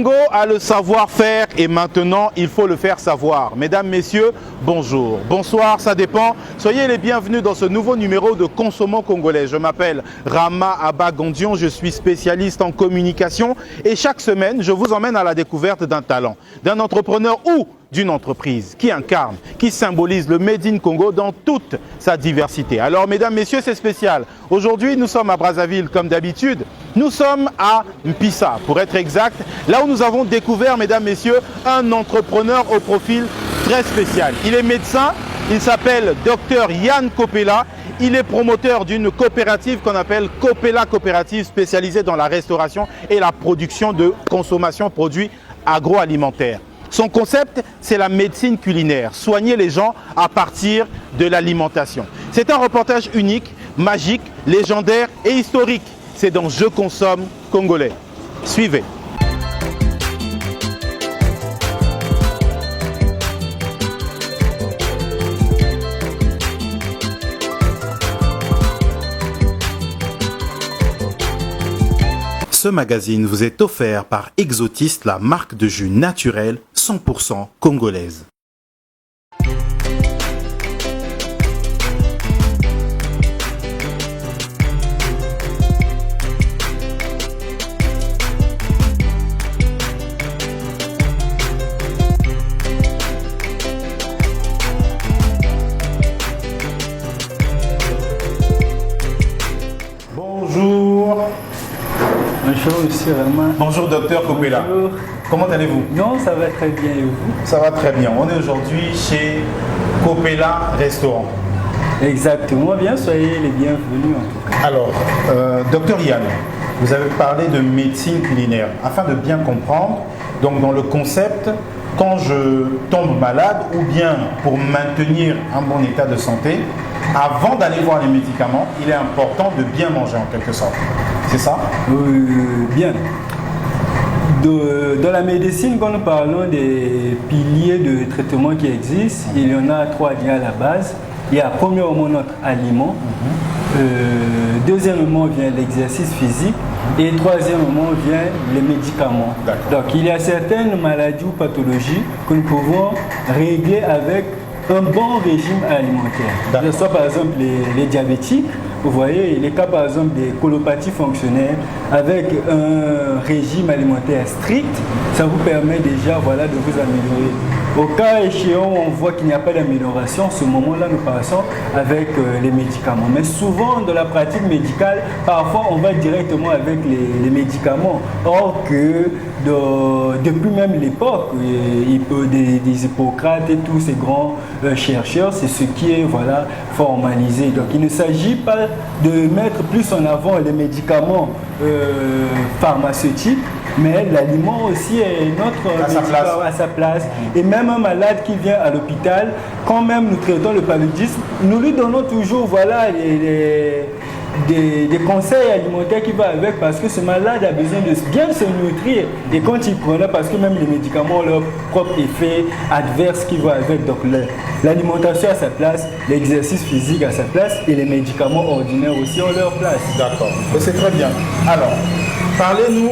Congo a le savoir-faire et maintenant il faut le faire savoir. Mesdames, messieurs, bonjour, bonsoir, ça dépend. Soyez les bienvenus dans ce nouveau numéro de Consommons Congolais. Je m'appelle Rama Abba Gondion, je suis spécialiste en communication et chaque semaine, je vous emmène à la découverte d'un talent, d'un entrepreneur ou d'une entreprise qui incarne, qui symbolise le Made in Congo dans toute sa diversité. Alors, mesdames, messieurs, c'est spécial. Aujourd'hui, nous sommes à Brazzaville, comme d'habitude. Nous sommes à Mpissa, pour être exact, là où nous avons découvert, mesdames, messieurs, un entrepreneur au profil très spécial. Il est médecin, il s'appelle Dr Yann Kopela. Il est promoteur d'une coopérative qu'on appelle Kopela Coopérative, spécialisée dans la restauration et la production de consommation de produits agroalimentaires. Son concept, c'est la médecine culinaire, soigner les gens à partir de l'alimentation. C'est un reportage unique, magique, légendaire et historique. C'est dans Je consomme congolais. Suivez. Ce magazine vous est offert par Exotiste, la marque de jus naturel 100% congolaise. Bonjour. Bonjour monsieur Rama. Bonjour docteur Kopela. Bonjour. Comment allez-vous? Non, ça va très bien et vous? Ça va très bien. On est aujourd'hui chez Kopela Restaurant. Exactement, bien, soyez les bienvenus en tout cas. Alors, docteur Yann, vous avez parlé de médecine culinaire. Afin de bien comprendre, donc dans le concept, quand je tombe malade ou bien pour maintenir un bon état de santé, avant d'aller voir les médicaments, il est important de bien manger en quelque sorte. C'est ça? Bien. Dans la médecine, quand nous parlons des piliers de traitement qui existent, il y en a trois liés à la base. Il y a premièrement notre aliment, deuxièmement vient l'exercice physique et troisièmement vient les médicaments. Donc il y a certaines maladies ou pathologies que nous pouvons régler avec un bon régime alimentaire. Que ce soit par exemple les diabétiques, vous voyez, les cas par exemple des colopathies fonctionnelles, avec un régime alimentaire strict, ça vous permet déjà voilà, de vous améliorer. Au cas échéant où on voit qu'il n'y a pas d'amélioration, à ce moment-là, nous passons avec les médicaments. Mais souvent, dans la pratique médicale, parfois, on va directement avec les médicaments. Or que depuis même l'époque, des Hippocrates et tous ces grands chercheurs, c'est ce qui est voilà, formalisé. Donc, il ne s'agit pas de mettre plus en avant les médicaments pharmaceutiques, mais l'aliment aussi est notre médicament à sa place. Et même un malade qui vient à l'hôpital, quand même nous traitons le paludisme, nous lui donnons toujours voilà, des conseils alimentaires qui vont avec parce que ce malade a besoin de bien se nutrir. Et quand il prend là, parce que même les médicaments ont leur propre effet adverse qui va avec. Donc l'alimentation à sa place, l'exercice physique à sa place et les médicaments ordinaires aussi ont leur place. D'accord, c'est très bien. Alors, parlez-nous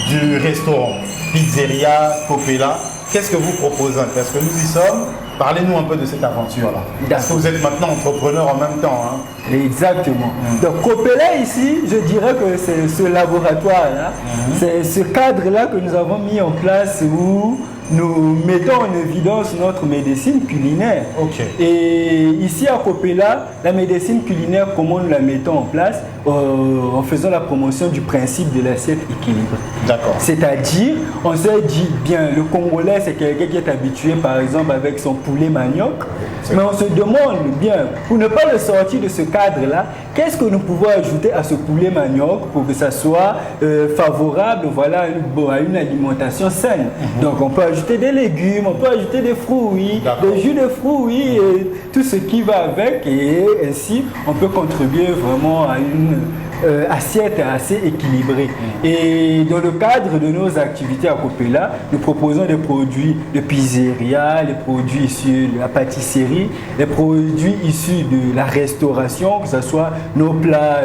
du restaurant Pizzeria Kopela. Qu'est-ce que vous proposez? Parce que nous y sommes. Parlez-nous un peu de cette aventure-là. Parce que vous êtes maintenant entrepreneur en même temps. Hein. Exactement. Donc Kopela ici, je dirais que c'est ce laboratoire-là, c'est ce cadre-là que nous avons mis en place où nous mettons en évidence notre médecine culinaire. Et ici à Kopela, la médecine culinaire, comment nous la mettons en place? En faisant la promotion du principe de l'assiette équilibrée. D'accord. C'est-à-dire, on s'est dit, bien, le Congolais, c'est quelqu'un qui est habitué, par exemple, avec son poulet manioc. Mais on se demande, bien, pour ne pas le sortir de ce cadre-là, qu'est-ce que nous pouvons ajouter à ce poulet manioc pour que ça soit favorable voilà, à une alimentation saine. Donc, on peut ajouter des légumes, on peut ajouter des fruits, des jus de fruits, et tout ce qui va avec. Et ainsi, on peut contribuer vraiment à une assiette assez équilibrée. Et dans le cadre de nos activités à Copela, nous proposons des produits de pizzeria, les produits issus de la pâtisserie, les produits issus de la restauration, que ce soit nos plats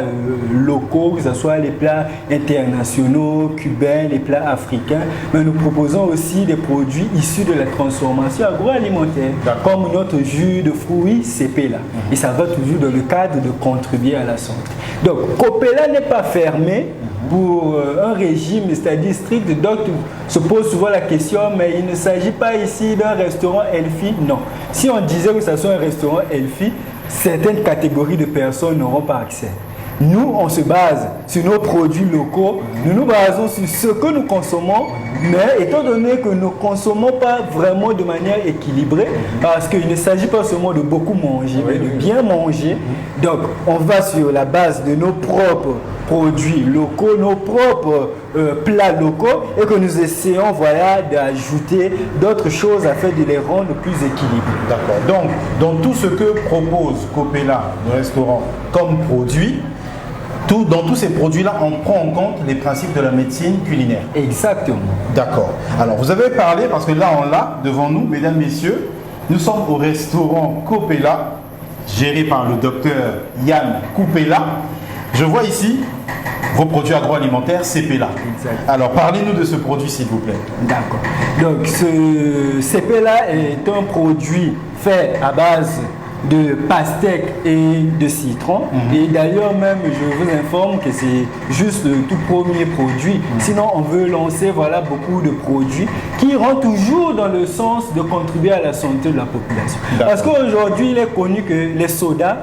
locaux, que ce soit les plats internationaux, cubains, les plats africains. Mais nous proposons aussi des produits issus de la transformation agroalimentaire, comme notre jus de fruits Cepela. Et ça va toujours dans le cadre de contribuer à la santé. Donc, Copela n'est pas fermé pour un régime, c'est-à-dire strict. Donc, se pose souvent la question, mais il ne s'agit pas ici d'un restaurant healthy. Non. Si on disait que ce soit un restaurant healthy, certaines catégories de personnes n'auront pas accès. Nous, on se base sur nos produits locaux, nous nous basons sur ce que nous consommons, mais étant donné que nous ne consommons pas vraiment de manière équilibrée, parce qu'il ne s'agit pas seulement de beaucoup manger, mais de bien manger, donc on va sur la base de nos propres produits locaux, nos propres plats locaux, et que nous essayons d'ajouter d'autres choses afin de les rendre plus équilibrés. D'accord. Donc, dans tout ce que propose Copela, le restaurant, comme produit, dans tous ces produits-là, on prend en compte les principes de la médecine culinaire. Exactement. D'accord. Alors, vous avez parlé, parce que là, on l'a devant nous, mesdames, messieurs, nous sommes au restaurant Copela, géré par le docteur Yann Coupela. Je vois ici vos produits agroalimentaires Cepela. Alors, parlez-nous de ce produit, s'il vous plaît. D'accord. Donc, ce Cepela est un produit fait à base de pastèque et de citron. Et d'ailleurs même, je vous informe que c'est juste le tout premier produit. Sinon, on veut lancer beaucoup de produits qui iront toujours dans le sens de contribuer à la santé de la population. Parce qu'aujourd'hui, il est connu que les sodas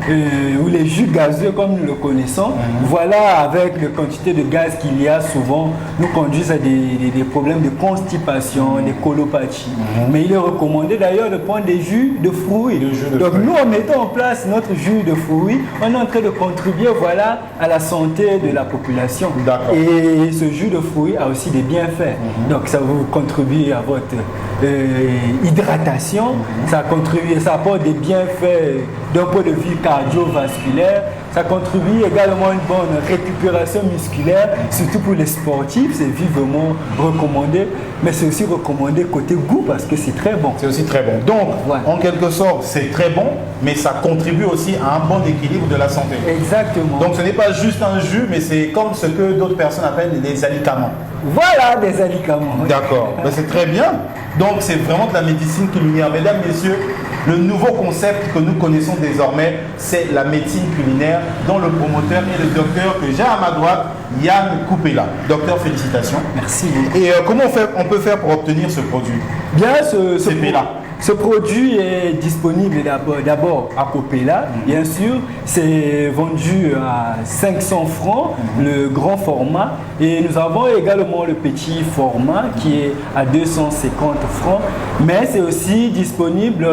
ou les jus gazeux, comme nous le connaissons, avec la quantité de gaz qu'il y a souvent, nous conduisent à des problèmes de constipation, des colopathies. Mais il est recommandé d'ailleurs de prendre des jus de fruits. Donc nous, en mettant en place notre jus de fruits, on est en train de contribuer à la santé de la population. Et ce jus de fruits a aussi des bienfaits. Donc ça vous contribue à votre hydratation, ça apporte des bienfaits d'un point de vue cardiovasculaire, ça contribue également à une bonne récupération musculaire, surtout pour les sportifs, c'est vivement recommandé, mais c'est aussi recommandé côté goût parce que c'est très bon. C'est aussi très bon. Donc, en quelque sorte, c'est très bon, mais ça contribue aussi à un bon équilibre de la santé. Exactement. Donc, ce n'est pas juste un jus, mais c'est comme ce que d'autres personnes appellent des alicaments. Voilà, des alicaments. D'accord, c'est très bien. Donc, c'est vraiment de la médecine culinaire. Mesdames, messieurs, le nouveau concept que nous connaissons désormais, c'est la médecine culinaire, dont le promoteur est le docteur que j'ai à ma droite, Yann Coupela. Docteur, félicitations. Merci. Et comment on peut faire pour obtenir ce produit? Bien, Ce produit est disponible d'abord à Copela, bien sûr. C'est vendu à 500 francs, le grand format. Et nous avons également le petit format qui est à 250 francs. Mais c'est aussi disponible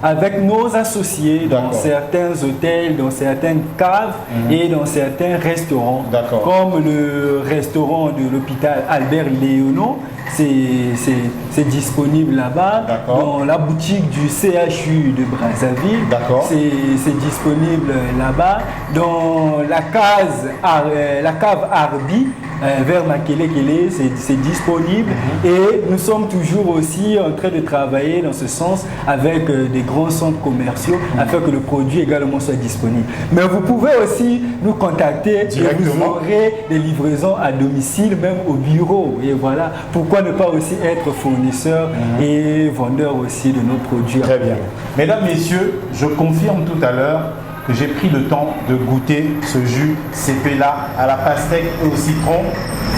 avec nos associés dans certains hôtels, dans certaines caves et dans certains restaurants. Comme le restaurant de l'hôpital Albert Léonot. C'est disponible là-bas. Dans la boutique du CHU de Brazzaville, c'est disponible là-bas. Dans la cave Arbi, vers Makelekele, c'est disponible. Et nous sommes toujours aussi en train de travailler dans ce sens avec des grands centres commerciaux afin que le produit également soit disponible. Mais vous pouvez aussi nous contacter et vous aurez des livraisons à domicile, même au bureau. Et voilà, pourquoi ne pas aussi être fournisseur et vendeur aussi de nos produits. Très bien. Mesdames, messieurs, je confirme tout à l'heure que j'ai pris le temps de goûter ce jus Cepela à la pastèque et au citron.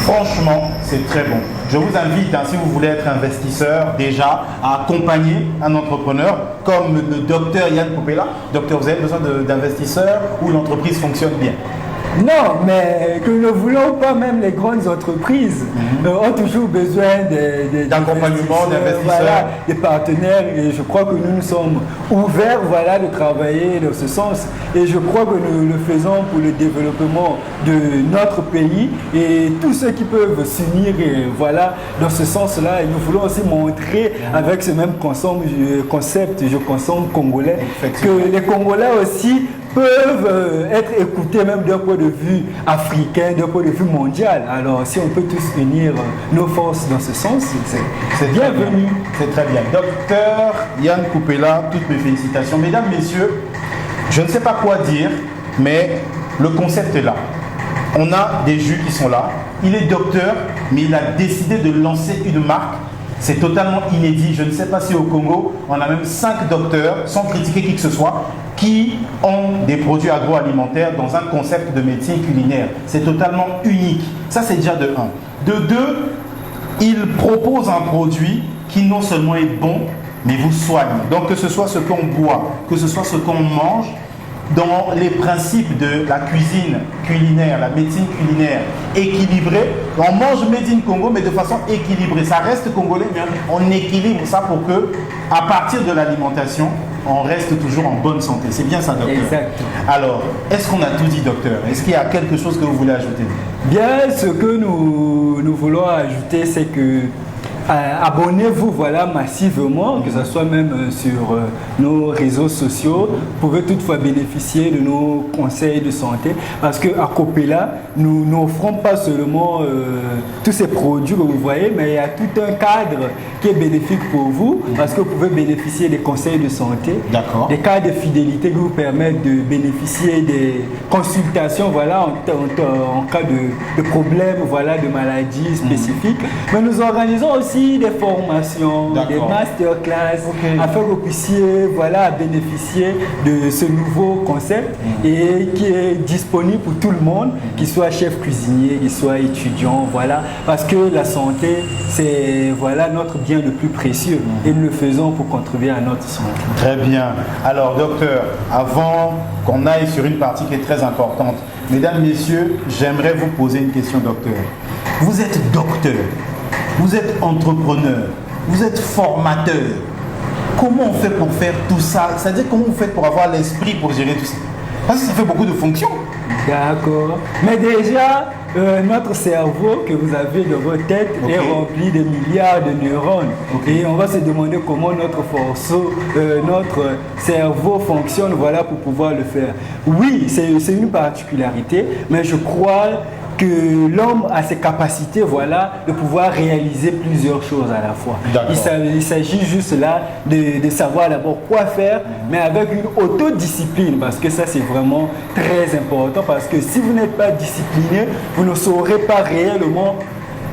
Franchement, c'est très bon. Je vous invite, si vous voulez être investisseur, déjà à accompagner un entrepreneur comme le docteur Yann Coupela. Docteur, vous avez besoin d'investisseurs où l'entreprise fonctionne bien? Non, mais que nous ne voulons pas, même les grandes entreprises ont toujours besoin d'accompagnement, d'investisseurs, des partenaires. Et je crois que nous sommes ouverts de travailler dans ce sens. Et je crois que nous le faisons pour le développement de notre pays et tous ceux qui peuvent s'unir dans ce sens-là. Et nous voulons aussi montrer avec ce même concept, je consomme congolais, que les Congolais aussi peuvent être écoutés même d'un point de vue africain, d'un point de vue mondial. Alors, si on peut tous unir nos forces dans ce sens, c'est bienvenu. C'est très bien. Docteur Yann Koupela, toutes mes félicitations. Mesdames, messieurs, je ne sais pas quoi dire, mais le concept est là. On a des jus qui sont là. Il est docteur, mais il a décidé de lancer une marque. C'est totalement inédit. Je ne sais pas si au Congo, on a même 5 docteurs, sans critiquer qui que ce soit, qui ont des produits agroalimentaires dans un concept de médecine culinaire. C'est totalement unique. Ça, c'est déjà de 1. De 2, il propose un produit qui non seulement est bon, mais vous soigne. Donc, que ce soit ce qu'on boit, que ce soit ce qu'on mange, dans les principes de la cuisine culinaire, la médecine culinaire équilibrée, on mange Made in Congo, mais de façon équilibrée. Ça reste congolais, mais on équilibre ça pour que, à partir de l'alimentation, on reste toujours en bonne santé. C'est bien ça, docteur? Exact. Alors, est-ce qu'on a tout dit, docteur? Est-ce qu'il y a quelque chose que vous voulez ajouter? Bien, ce que nous voulons ajouter, c'est que abonnez-vous voilà, massivement, que ce soit même sur nos réseaux sociaux. Vous pouvez toutefois bénéficier de nos conseils de santé parce qu'à Koupela, nous n'offrons pas seulement tous ces produits que vous voyez, mais il y a tout un cadre qui est bénéfique pour vous parce que vous pouvez bénéficier des conseils de santé, des cadres de fidélité qui vous permettent de bénéficier des consultations voilà, en cas de problème, voilà, de maladies spécifiques. Mais nous organisons aussi des formations, des masterclass, afin que vous puissiez voilà, bénéficier de ce nouveau concept et qui est disponible pour tout le monde, qu'il soit chef cuisinier, qu'il soit étudiant, voilà, parce que la santé, c'est voilà, notre bien le plus précieux et nous le faisons pour contribuer à notre santé. Très bien. Alors, docteur, avant qu'on aille sur une partie qui est très importante, mesdames, messieurs, j'aimerais vous poser une question, docteur. Vous êtes docteur. Vous êtes entrepreneur, vous êtes formateur. Comment on fait pour faire tout ça? C'est-à-dire comment vous faites pour avoir l'esprit pour gérer tout ça? Parce que ça fait beaucoup de fonctions. D'accord. Mais déjà, notre cerveau que vous avez dans votre tête est rempli de milliards de neurones. Et on va se demander comment notre cerveau fonctionne voilà, pour pouvoir le faire. Oui, c'est une particularité, mais je crois que l'homme a ses capacités voilà, de pouvoir réaliser plusieurs choses à la fois. Il s'agit juste là de savoir d'abord quoi faire, mais avec une autodiscipline, parce que ça c'est vraiment très important, parce que si vous n'êtes pas discipliné, vous ne saurez pas réellement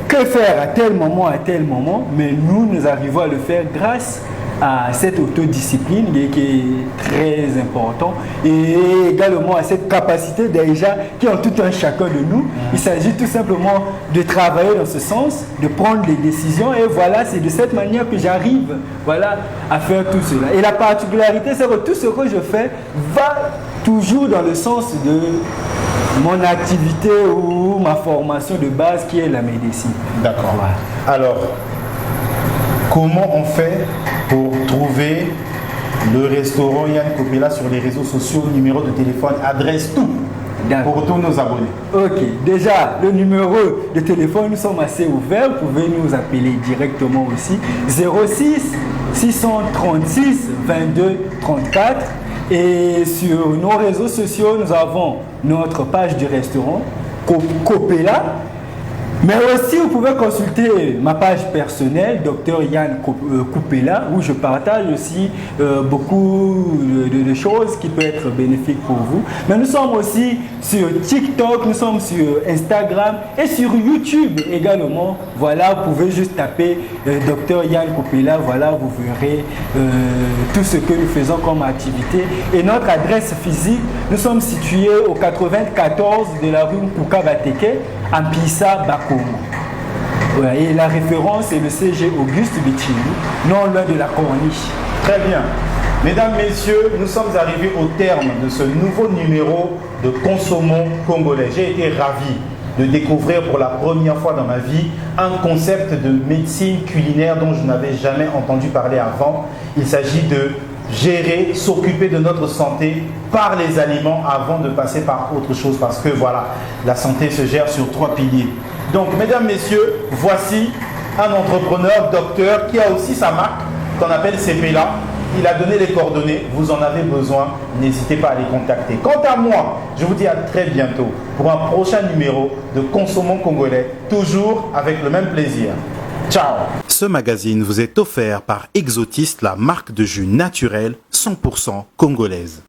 que faire à tel moment, mais nous arrivons à le faire grâce à cette autodiscipline qui est très important et également à cette capacité déjà qui est en tout un chacun de nous. Il s'agit tout simplement de travailler dans ce sens, de prendre des décisions et voilà, c'est de cette manière que j'arrive voilà, à faire tout cela. Et la particularité, c'est que tout ce que je fais va toujours dans le sens de mon activité ou ma formation de base qui est la médecine. D'accord. Voilà. Alors, comment on fait pour trouver le restaurant Yann Koupela sur les réseaux sociaux, numéro de téléphone, adresse, tout pour tous nos abonnés? Ok, déjà le numéro de téléphone, nous sommes assez ouverts, vous pouvez nous appeler directement aussi 06 636 22 34 et sur nos réseaux sociaux, nous avons notre page du restaurant Koupela. Mais aussi, vous pouvez consulter ma page personnelle, Dr Yann Koupela, où je partage aussi beaucoup de choses qui peuvent être bénéfiques pour vous. Mais nous sommes aussi sur TikTok, nous sommes sur Instagram et sur YouTube également. Voilà, vous pouvez juste taper Dr Yann Koupela, voilà, vous verrez tout ce que nous faisons comme activité. Et notre adresse physique, nous sommes situés au 94 de la rue Mpuka-Bateke, à Mpissa, Bakomo. Ouais, et la référence est le CG Auguste Bichini, non loin de la Corniche. Très bien. Mesdames, messieurs, nous sommes arrivés au terme de ce nouveau numéro de Consommons Congolais. J'ai été ravi de découvrir pour la première fois dans ma vie un concept de médecine culinaire dont je n'avais jamais entendu parler avant. Il s'agit de gérer, s'occuper de notre santé par les aliments avant de passer par autre chose, parce que voilà, la santé se gère sur 3 piliers. Donc, mesdames, messieurs, voici un entrepreneur, docteur, qui a aussi sa marque qu'on appelle Cepela. il a donné les coordonnées, vous en avez besoin, n'hésitez pas à les contacter. Quant à moi, je vous dis à très bientôt pour un prochain numéro de Consommons Congolais, toujours avec le même plaisir. Ciao. Ce magazine vous est offert par Exotiste, la marque de jus naturel 100% congolaise.